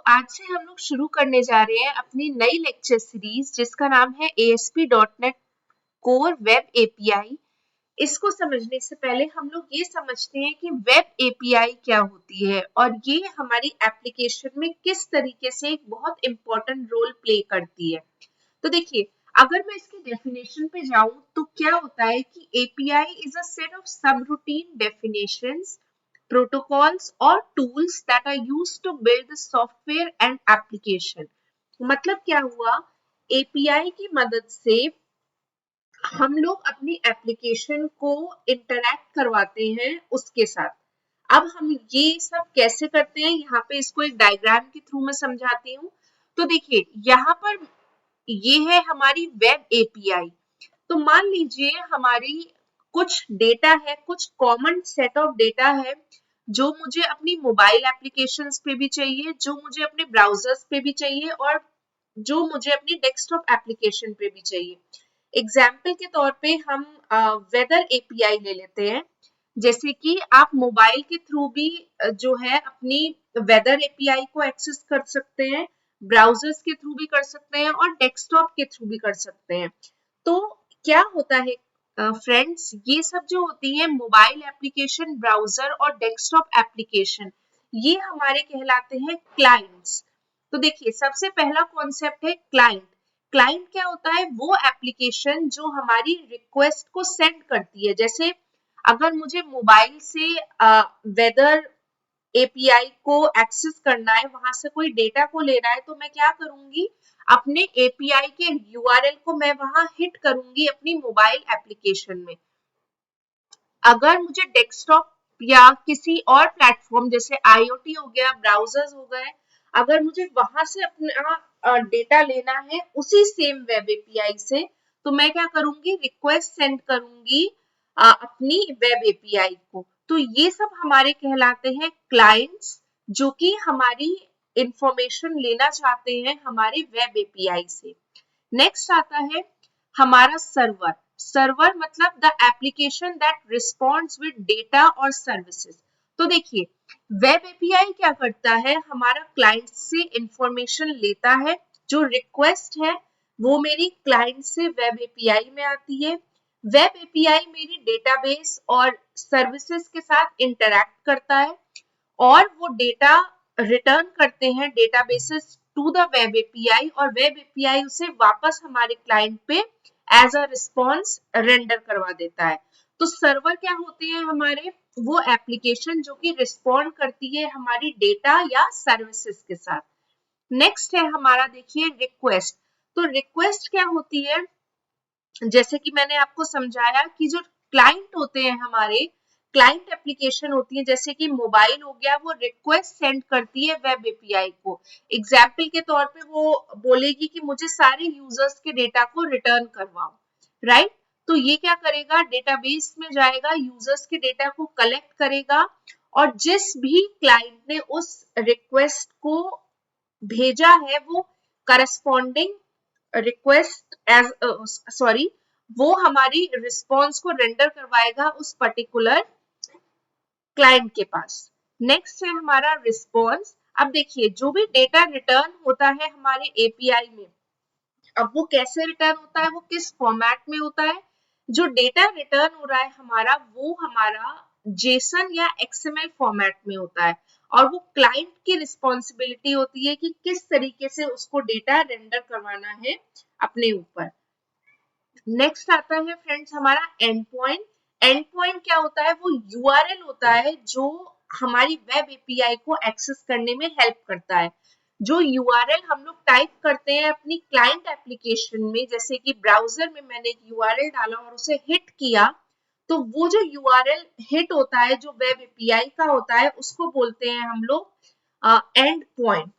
आज से हम लोग शुरू करने जा रहे हैं अपनी नई लेक्चर सीरीज जिसका नाम है ASP.NET Core Web API। इसको समझने से पहले हम लोग ये समझते हैं कि वेब API क्या होती है और ये हमारी एप्लीकेशन में किस तरीके से एक बहुत इंपॉर्टेंट रोल प्ले करती है। तो देखिए, अगर मैं इसकी डेफिनेशन पे जाऊं तो क्या होता है कि API is a set of subroutine definitions, protocols or tools that are used to build the software and application। मतलब क्या हुआ, API की मदद से हम लोग अपनी एप्लीकेशन को इंटरैक्ट करवाते हैं उसके साथ। अब हम ये सब कैसे करते हैं, यहाँ पे इसको एक डायग्राम के थ्रू में समझाती हूँ। तो देखिए, यहाँ पर ये है हमारी वेब API। तो मान लीजिए हमारी कुछ डेटा है, कुछ कॉमन सेट ऑफ डेटा है जो मुझे अपनी मोबाइल एप्लीकेशंस पे भी चाहिए, जो मुझे अपने ब्राउजर्स पे भी चाहिए और जो मुझे अपनी डेस्कटॉप एप्लीकेशन पे भी चाहिए। एग्जाम्पल के तौर पे हम वेदर API ले लेते हैं। जैसे कि आप मोबाइल के थ्रू भी जो है अपनी वेदर API को एक्सेस कर सकते हैं, ब्राउजर्स के थ्रू भी कर सकते हैं और डेस्कटॉप के थ्रू भी कर सकते हैं। तो क्या होता है फ्रेंड्स, ये सब जो होती है मोबाइल एप्लीकेशन, ब्राउजर और डेस्कटॉप एप्लीकेशन, ये हमारे कहलाते हैं क्लाइंट्स। तो देखिए, सबसे पहला कॉन्सेप्ट है क्लाइंट। क्लाइंट क्या होता है, वो एप्लीकेशन जो हमारी रिक्वेस्ट को सेंड करती है। जैसे अगर मुझे मोबाइल से वेदर API को एक्सेस करना है, वहां से कोई डेटा को लेना है, तो मैं क्या करूंगी, अपने API के URL को मैं वहां हिट करूंगी अपनी मोबाइल एप्लीकेशन में। अगर मुझे डेस्कटॉप या किसी और प्लेटफॉर्म जैसे IoT हो गया, ब्राउजर्स हो गए, अगर मुझे वहां से अपना डेटा लेना है उसी सेम वेब API से, तो मैं क्या करूंगी, रिक्वेस्ट सेंड करूंगी अपनी वेब API को। तो ये सब हमारे कहलाते हैं क्लाइंट्स, जो कि हमारी इंफॉर्मेशन लेना चाहते हैं हमारे वेब API से। नेक्स्ट आता है हमारा सर्वर। सर्वर मतलब the application that responds with data और सर्विसेज। तो देखिए, वेब API क्या करता है, हमारा क्लाइंट से इंफॉर्मेशन लेता है, जो रिक्वेस्ट है वो मेरी क्लाइंट से वेब API में आती है। वेब API मेरी डेटाबेस और सर्विसेज के साथ इंटरैक्ट करता है और वो डेटा रिटर्न करते हैं databases to the web API और वेब API उसे वापस हमारे क्लाइंट पे एज अ रिस्पॉन्स रेंडर करवा देता है। तो सर्वर क्या होते हैं हमारे, वो एप्लीकेशन जो कि रिस्पॉन्ड करती है हमारी डेटा या सर्विसेज के साथ। नेक्स्ट है हमारा, देखिए, रिक्वेस्ट। तो रिक्वेस्ट क्या होती है, जैसे कि मैंने आपको समझाया कि जो क्लाइंट होते हैं हमारे, क्लाइंट एप्लीकेशन होती है, जैसे कि मोबाइल हो गया, वो रिक्वेस्ट सेंड करती है वेब API को। एग्जाम्पल के तौर पे वो बोलेगी कि मुझे सारे यूजर्स के डेटा को रिटर्न करवाओ, राइट। तो ये क्या करेगा, डेटाबेस में जाएगा, यूजर्स के डेटा को कलेक्ट करेगा और जिस भी क्लाइंट ने उस रिक्वेस्ट को भेजा है वो करस्पॉन्डिंग रिक्वेस्ट एज सॉरी वो हमारी रिस्पॉन्स को रेंडर करवाएगा उस पर्टिकुलर क्लाइंट के पास। नेक्स्ट है हमारा रिस्पॉन्स। अब देखिए, जो भी डेटा रिटर्न होता है हमारे API में, अब वो कैसे रिटर्न होता है, वो किस फॉर्मेट में होता है। जो डेटा रिटर्न हो रहा है हमारा, वो हमारा JSON या XML फॉर्मेट में होता है और वो क्लाइंट की रिस्पॉन्सिबिलिटी होती है कि किस तरीके से उसको डेटा रेंडर करवाना है अपने ऊपर। नेक्स्ट आता है फ्रेंड्स हमारा एंड पॉइंट। एंड पॉइंट क्या होता है, वो URL होता है जो हमारी वेब API को एक्सेस करने में हेल्प करता है। जो URL हम लोग टाइप करते हैं अपनी क्लाइंट एप्लीकेशन में, जैसे कि ब्राउजर में मैंने एक URL डाला और उसे हिट किया, तो वो जो URL हिट होता है, जो वेब API का होता है, उसको बोलते हैं हम लोग एंड पॉइंट।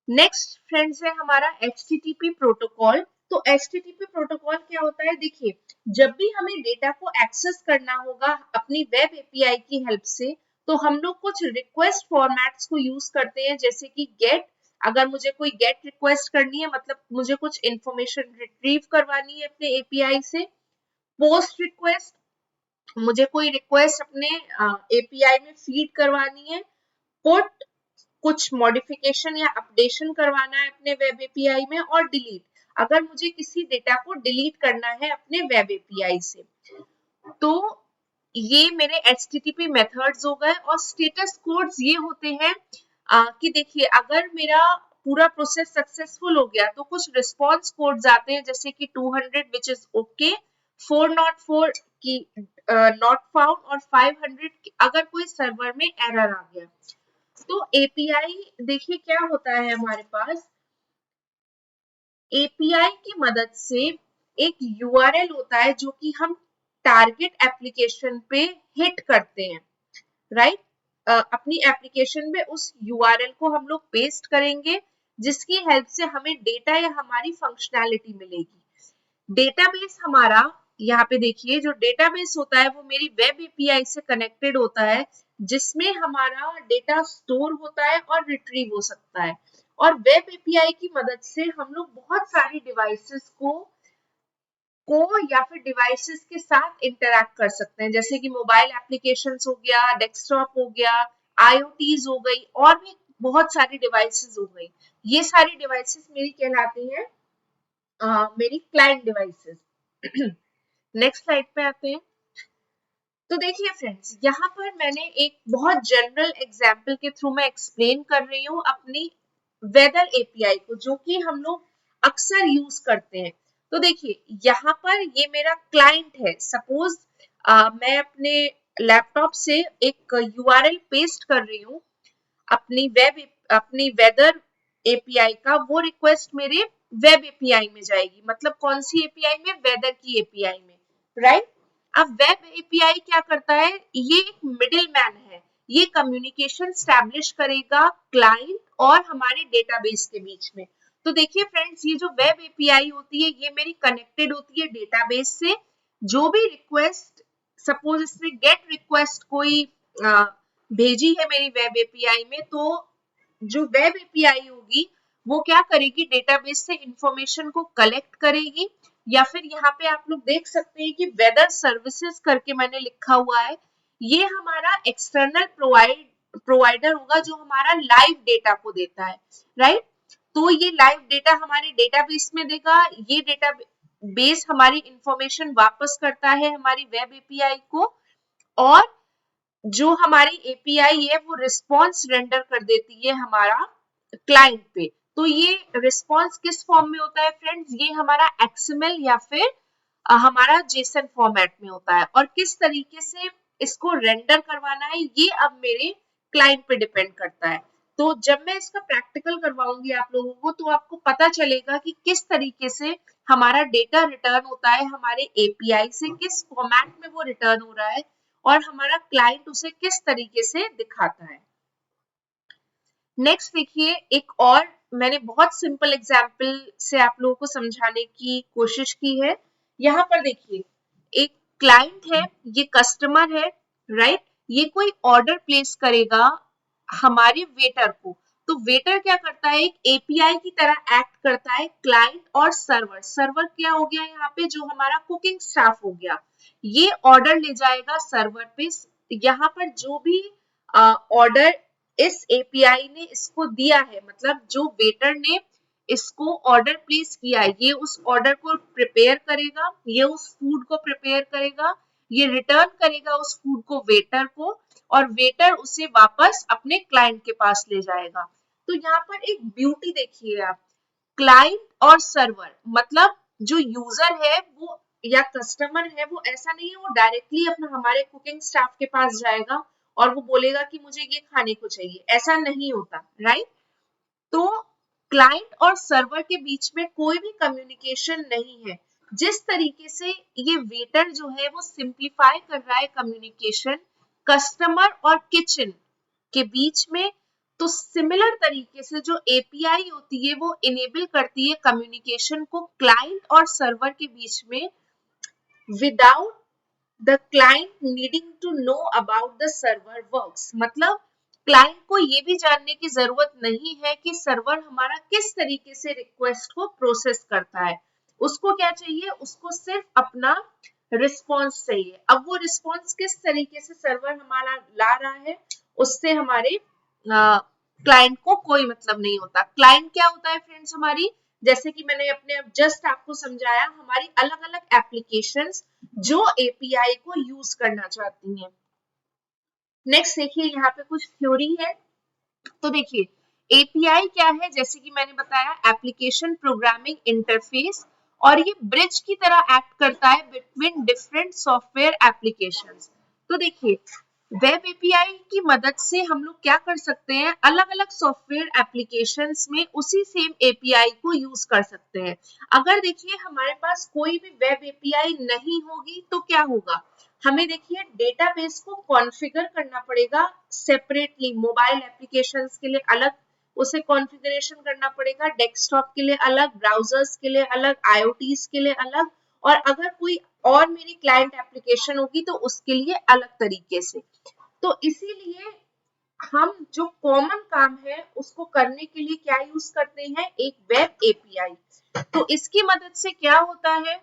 नेक्स्ट फ्रेंड्स है हमारा HTTP प्रोटोकॉल। तो HTTP प्रोटोकॉल क्या होता है, देखिए, जब भी हमें डेटा को एक्सेस करना होगा अपनी वेब API की हेल्प से, तो हम लोग कुछ रिक्वेस्ट फॉर्मेट्स को यूज करते हैं, जैसे कि गेट। अगर मुझे कोई गेट रिक्वेस्ट करनी है, मतलब मुझे कुछ इंफॉर्मेशन रिट्रीव करवानी है अपने API से। पोस्ट रिक्वेस्ट, मुझे कोई रिक्वेस्ट अपने API में फीड करवानी है। पुट, कुछ मॉडिफिकेशन या अपडेशन करवाना है अपने वेब एपीआई में, और डिलीट, अगर मुझे किसी डेटा को डिलीट करना है अपने वेब एपीआई से। तो ये मेरे HTTP मेथड्स हो गए। और स्टेटस कोड्स ये होते हैं कि देखिए अगर मेरा पूरा प्रोसेस सक्सेसफुल हो गया तो कुछ रिस्पॉन्स कोड्स आते हैं, जैसे कि 200 विच इज ओके, 404 की नॉट फाउंड, और 500 अगर कोई सर्वर में एरर आ गया। तो एपीआई देखिए क्या होता है हमारे पास, एपीआई की मदद से एक यूआरएल होता है जो कि हम टारगेट एप्लीकेशन पे हिट करते हैं, राइट। अपनी एप्लीकेशन में उस यूआरएल को हम लोग पेस्ट करेंगे, जिसकी हेल्प से हमें डेटा या हमारी फंक्शनैलिटी मिलेगी। डेटाबेस हमारा, यहाँ पे देखिए जो डेटाबेस होता है वो मेरी वेब एपीआई से कनेक्टेड होता है, जिसमें हमारा डेटा स्टोर होता है और रिट्रीव हो सकता है। और वेब एपीआई की मदद से हम लोग बहुत सारी डिवाइसेस को या फिर डिवाइसेस के साथ इंटरैक्ट कर सकते हैं, जैसे कि मोबाइल एप्लीकेशंस हो गया, डेस्कटॉप हो गया, आईओटीज हो गई, और भी बहुत सारी डिवाइसेस हो गई। ये सारी डिवाइसेस मेरी कहलाती हैं मेरी क्लाइंट डिवाइसेस। नेक्स्ट स्लाइड पे आते हैं। तो देखिए फ्रेंड्स, यहाँ पर मैंने एक बहुत जनरल एग्जांपल के थ्रू मैं एक्सप्लेन कर रही हूँ अपनी वेदर एपीआई को, जो कि हम लोग अक्सर यूज करते हैं। तो देखिए यहाँ पर ये मेरा क्लाइंट है। सपोज मैं अपने लैपटॉप से एक यूआरएल पेस्ट कर रही हूँ अपनी वेदर एपीआई का, वो रिक्वेस्ट मेरे वेब एपीआई में जाएगी। मतलब कौन सी एपीआई में? वेदर की एपीआई में, राइट। अब वेब एपीआई क्या करता है? ये एक मिडिल मैन है, ये कम्युनिकेशन स्टैब्लिश करेगा क्लाइंट और हमारे डेटाबेस के बीच में। तो देखिए फ्रेंड्स, ये जो वेब एपीआई होती है ये मेरी कनेक्टेड होती है डेटाबेस से। जो भी रिक्वेस्ट, सपोज इसने गेट रिक्वेस्ट कोई भेजी है मेरी वेब एपीआई में, तो जो वेब एपीआई होगी वो क्या करेगी? डेटाबेस से इंफॉर्मेशन को कलेक्ट करेगी, या फिर यहाँ पे आप लोग देख सकते हैं कि वेदर सर्विसेज करके मैंने लिखा हुआ है। ये हमारा एक्सटर्नल प्रोवाइडर होगा जो हमारा लाइव डेटा को देता है, राइट। तो ये लाइव डेटा हमारे डेटाबेस में देगा, ये डेटा बेस हमारी इंफॉर्मेशन वापस करता है हमारी वेब एपीआई को, और जो हमारी एपीआई है वो रिस्पॉन्स रेंडर कर देती है हमारा क्लाइंट पे। तो ये रिस्पॉन्स किस फॉर्म में होता है फ्रेंड्स? ये हमारा एक्सएमएल या फिर हमारा जेसन फॉर्मेट में होता है। और किस तरीके से इसको रेंडर करवाना है ये अब मेरे क्लाइंट पे डिपेंड करता है। तो जब मैं इसका प्रैक्टिकल करवाऊंगी आप लोगों को, तो आपको पता चलेगा कि किस तरीके से हमारा डेटा रिटर्न होता है हमारे एपीआई से, किस फॉर्मेट में वो रिटर्न हो रहा है, और हमारा क्लाइंट उसे किस तरीके से दिखाता है। नेक्स्ट देखिए, एक और मैंने बहुत सिंपल एग्जांपल से आप लोगों को समझाने की कोशिश की है। यहाँ पर देखिए, एक क्लाइंट है, ये कस्टमर है, राइट। ये कोई ऑर्डर प्लेस करेगा हमारे वेटर को। तो वेटर क्या करता है? एक एपीआई की तरह एक्ट करता है क्लाइंट और सर्वर। सर्वर क्या हो गया यहाँ पे? जो हमारा कुकिंग स्टाफ हो गया। ये ऑर्डर ले जाएगा सर्वर पे। यहाँ पर जो भी ऑर्डर इस एपीआई ने इसको दिया है, मतलब जो वेटर ने इसको ऑर्डर प्लेस किया है, ये उस ऑर्डर को प्रिपेयर करेगा, ये उस फूड को प्रिपेयर करेगा, ये रिटर्न करेगा उस फूड को वेटर को, और वेटर उसे वापस अपने क्लाइंट के पास ले जाएगा। तो यहाँ पर एक ब्यूटी देखिए आप, क्लाइंट और सर्वर, मतलब जो यूजर है वो या कस्टमर है, वो ऐसा नहीं है वो डायरेक्टली अपना हमारे कुकिंग स्टाफ के पास जाएगा और वो बोलेगा कि मुझे ये खाने को चाहिए, ऐसा नहीं होता, राइट। तो क्लाइंट और सर्वर के बीच में कोई भी कम्युनिकेशन नहीं है। जिस तरीके से ये वेटर जो है वो सिंप्लीफाई कर रहा है कम्युनिकेशन कस्टमर और किचन के बीच में, तो सिमिलर तरीके से जो एपीआई होती है वो इनेबल करती है कम्युनिकेशन को क्लाइंट और सर्वर के बीच में, without the client needing to know about the server works. मतलब क्लाइंट को ये भी जानने की जरूरत नहीं है कि सर्वर हमारा किस तरीके से रिक्वेस्ट को प्रोसेस करता है। उसको क्या चाहिए? उसको सिर्फ अपना रिस्पॉन्स चाहिए। अब वो रिस्पॉन्स किस तरीके से सर्वर हमारा ला रहा है, उससे हमारे क्लाइंट को कोई मतलब नहीं होता। क्लाइंट क्या होता है फ्रेंड्स हमारी, जैसे कि मैंने अपने जस्ट आपको समझाया, हमारी अलग अलग एप्लीकेशंस जो एपीआई को यूज करना चाहती हैं। नेक्स्ट देखिए यहाँ पे कुछ थ्योरी है। तो देखिए एपीआई क्या है, जैसे कि मैंने बताया एप्लीकेशन प्रोग्रामिंग इंटरफेस, और ये ब्रिज की तरह एक्ट करता है बिटवीन डिफरेंट सॉफ्टवेयर एप्लीकेशंस। तो देखिए वेब एपीआई की मदद से हम लोग क्या कर सकते हैं, अलग अलग सॉफ्टवेयर एप्लीकेशंस में उसी सेम एपीआई को यूज कर सकते हैं। अगर देखिए हमारे पास कोई भी वेब एपीआई नहीं होगी तो क्या होगा, हमें देखिए डेटाबेस को कॉन्फ़िगर करना पड़ेगा सेपरेटली, मोबाइल एप्लीकेशंस के लिए अलग उसे कॉन्फ़िगरेशन करना पड़ेगा, डेस्कटॉप के लिए अलग, ब्राउजर्स के लिए अलग, आईओटीज के लिए अलग, और अगर कोई और मेरी क्लाइंट एप्लीकेशन होगी तो उसके लिए अलग तरीके से। तो इसीलिए हम जो कॉमन काम है उसको करने के लिए क्या यूज करते हैं, एक वेब एपीआई। तो इसकी मदद से क्या होता है,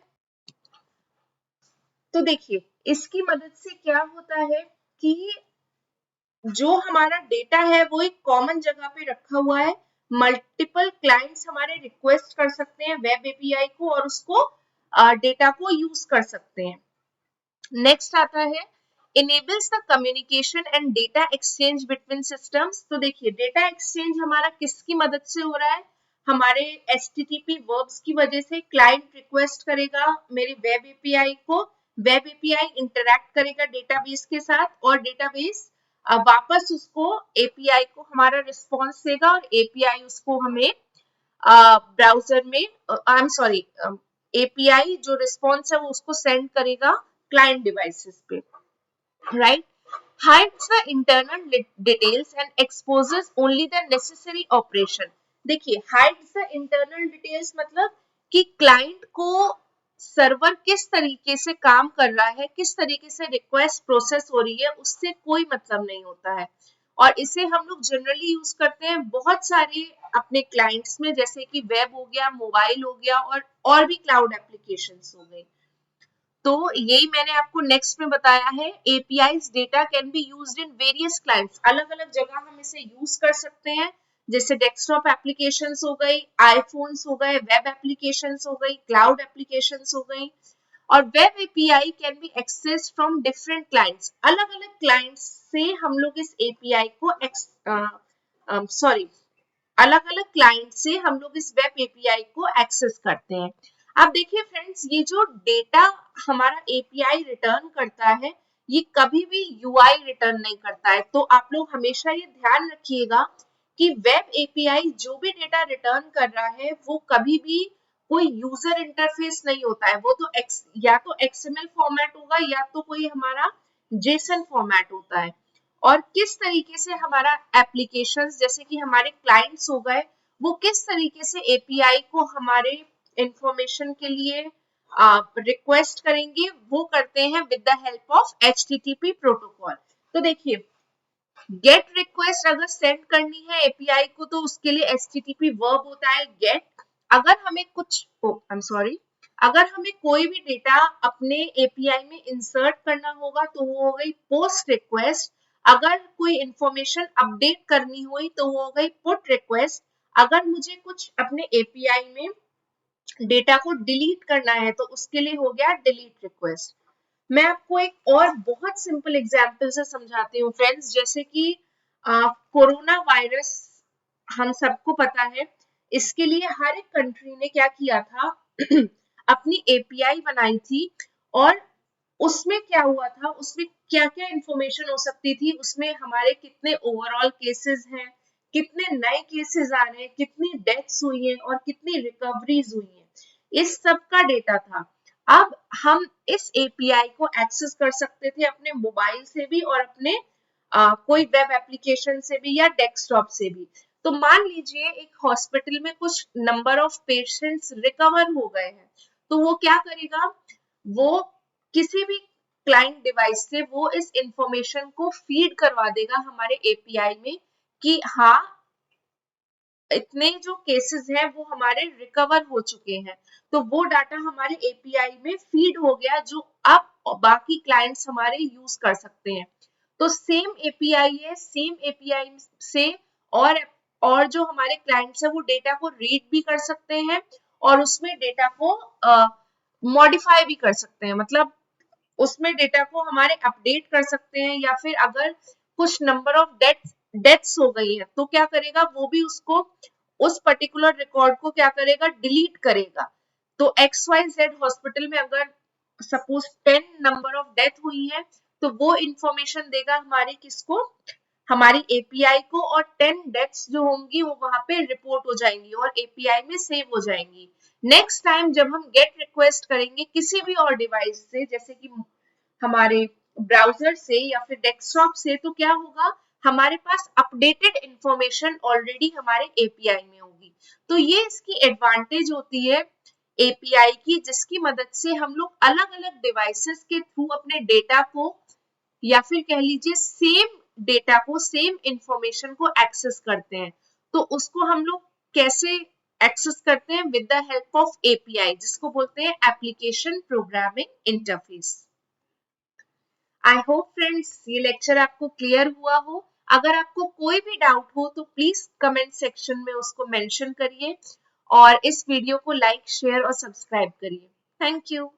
तो देखिए इसकी मदद से क्या होता है कि जो हमारा डेटा है वो एक कॉमन जगह पे रखा हुआ है, मल्टीपल क्लाइंट्स हमारे रिक्वेस्ट कर सकते हैं वेब एपीआई को और उसको डेटा को यूज कर सकते हैं। नेक्स्ट आता है enables the communication and data exchange between systems। तो देखिए डेटा एक्सचेंज हमारा किसकी मदद से हो रहा है, हमारे HTTP वर्ब्स की वजह से। क्लाइंट रिक्वेस्ट करेगा मेरे वेब एपीआई को, वेब एपीआई इंटरैक्ट करेगा डेटाबेस के साथ और डेटाबेस वापस उसको एपीआई को हमारा रिस्पॉन्स देगा और एपीआई उसको हमें ब्राउजर में आई एम सॉरी एपीआई जो रिस्पॉन्स है वो उसको सेंड करेगा क्लाइंट डिवाइसेस पे, right? Hides the internal details and exposes only the necessary operation। देखिए hides the internal details मतलब कि क्लाइंट को सर्वर किस तरीके से काम कर रहा है, किस तरीके से रिक्वेस्ट प्रोसेस हो रही है, उससे कोई मतलब नहीं होता है। और इसे हम लोग जनरली यूज करते हैं बहुत सारे अपने क्लाइंट्स में, जैसे कि वेब हो गया, मोबाइल हो गया और भी क्लाउड एप्लीकेशंस हो गई। तो यही मैंने आपको नेक्स्ट में बताया है, APIs data can be used in various clients, अलग अलग जगह हम इसे यूज कर सकते हैं, जैसे डेस्कटॉप एप्लीकेशंस हो गई, आईफोन्स हो गए, वेब एप्लीकेशंस हो गई, क्लाउड एप्लीकेशंस हो गई। और web API can be access from different clients, अलग अलग क्लाइंट्स से हम लोग इस एपीआई को अलग अलग क्लाइंट से हम लोग इस वेब एपीआई को एक्सेस करते हैं। अब देखिए फ्रेंड्स ये जो डेटा हमारा एपीआई रिटर्न करता है ये कभी भी यूआई रिटर्न नहीं करता है। तो आप लोग हमेशा ये ध्यान रखिएगा कि वेब एपीआई जो भी डेटा रिटर्न कर रहा है वो कभी भी कोई यूजर इंटरफेस नहीं होता है, वो तो या तो एक्सएमएल फॉर्मेट होगा या तो कोई हमारा जेसन फॉर्मेट होता है। और किस तरीके से हमारा एप्लीकेशंस जैसे कि हमारे क्लाइंट्स हो गए वो किस तरीके से एपीआई को हमारे इंफॉर्मेशन के लिए रिक्वेस्ट करेंगे, वो करते हैं with the help of HTTP protocol. तो देखिए गेट रिक्वेस्ट अगर सेंड करनी है एपीआई को तो उसके लिए एचटीटीपी वर्ब होता है गेट। अगर हमें कुछ आई एम सॉरी अगर हमें कोई भी डेटा अपने एपीआई में इंसर्ट करना होगा तो वो हो गई पोस्ट रिक्वेस्ट। अगर कोई इंफॉर्मेशन अपडेट करनी हुई तो वो हो गई पुट रिक्वेस्ट। अगर मुझे कुछ अपने एपीआई में डेटा को डिलीट करना है तो उसके लिए हो गया डिलीट रिक्वेस्ट। मैं आपको एक और बहुत सिंपल एग्जांपल से समझाती हूँ फ्रेंड्स, जैसे कि कोरोना वायरस हम सबको पता है, इसके लिए हर एक कंट्री ने क्या किया था अपनी एपीआई बनाई थी और उसमें क्या हुआ था, उसमें क्या क्या इंफॉर्मेशन हो सकती थी, उसमें हमारे कितने ओवरऑल केसेस हैं, कितने नए केसेस आ रहे हैं, कितनी डेथ्स हुई हैं और कितनी रिकवरीज हुई हैं, इस सब का डेटा था। अब हम इस एपीआई को एक्सेस कर सकते थे अपने मोबाइल से भी और अपने कोई वेब एप्लीकेशन से भी या डेस्कटॉप से भी। तो मान लीजिए एक हॉस्पिटल में कुछ नंबर ऑफ पेशेंट्स रिकवर हो गए हैं तो वो क्या करेगा, वो किसी भी क्लाइंट डिवाइस से वो इस इंफॉर्मेशन को फीड करवा देगा हमारे एपीआई में कि हाँ इतने जो केसेस हैं वो हमारे रिकवर हो चुके हैं। तो वो डाटा हमारे एपीआई में फीड हो गया जो अब बाकी क्लाइंट्स हमारे यूज कर सकते हैं। तो सेम एपीआई है, सेम एपीआई से और जो हमारे क्लाइंट्स है वो डेटा को रीड भी कर सकते हैं और उसमें डेटा को मॉडिफाई भी कर सकते हैं, मतलब उसमें डेटा को हमारे अपडेट कर सकते हैं, या फिर अगर कुछ नंबर ऑफ डेथ्स हो गई है तो क्या करेगा, वो भी उसको उस पर्टिकुलर रिकॉर्ड को क्या करेगा, डिलीट करेगा। तो XYZ हॉस्पिटल में अगर सपोज 10 नंबर ऑफ डेथ हुई है तो वो इंफॉर्मेशन देगा हमारे किसको, हमारी एपीआई को, और 10 डेथ्स जो होंगी वो वहां पे रिपोर्ट हो जाएंगी और एपीआई में सेव हो जाएंगी। नेक्स्ट टाइम जब हम गेट रिक्वेस्ट करेंगे किसी भी और डिवाइस से, जैसे कि हमारे ब्राउजर से या फिर डेस्कटॉप से, तो क्या होगा, हमारे पास अपडेटेड इंफॉर्मेशन ऑलरेडी हमारे एपीआई में होगी। तो ये इसकी एडवांटेज होती है एपीआई की, जिसकी मदद से हम लोग अलग अलग डिवाइसेस के थ्रू अपने डेटा को, या फिर कह लीजिए सेम डेटा को, सेम इंफॉर्मेशन को एक्सेस करते हैं। तो उसको हम लोग कैसे एक्सेस करते हैं, with the help of API, जिसको बोलते हैं application programming interface. I hope friends ये लेक्चर आपको क्लियर हुआ हो। अगर आपको कोई भी डाउट हो तो प्लीज कमेंट सेक्शन में उसको मेंशन करिए और इस वीडियो को लाइक, शेयर और सब्सक्राइब करिए। Thank you.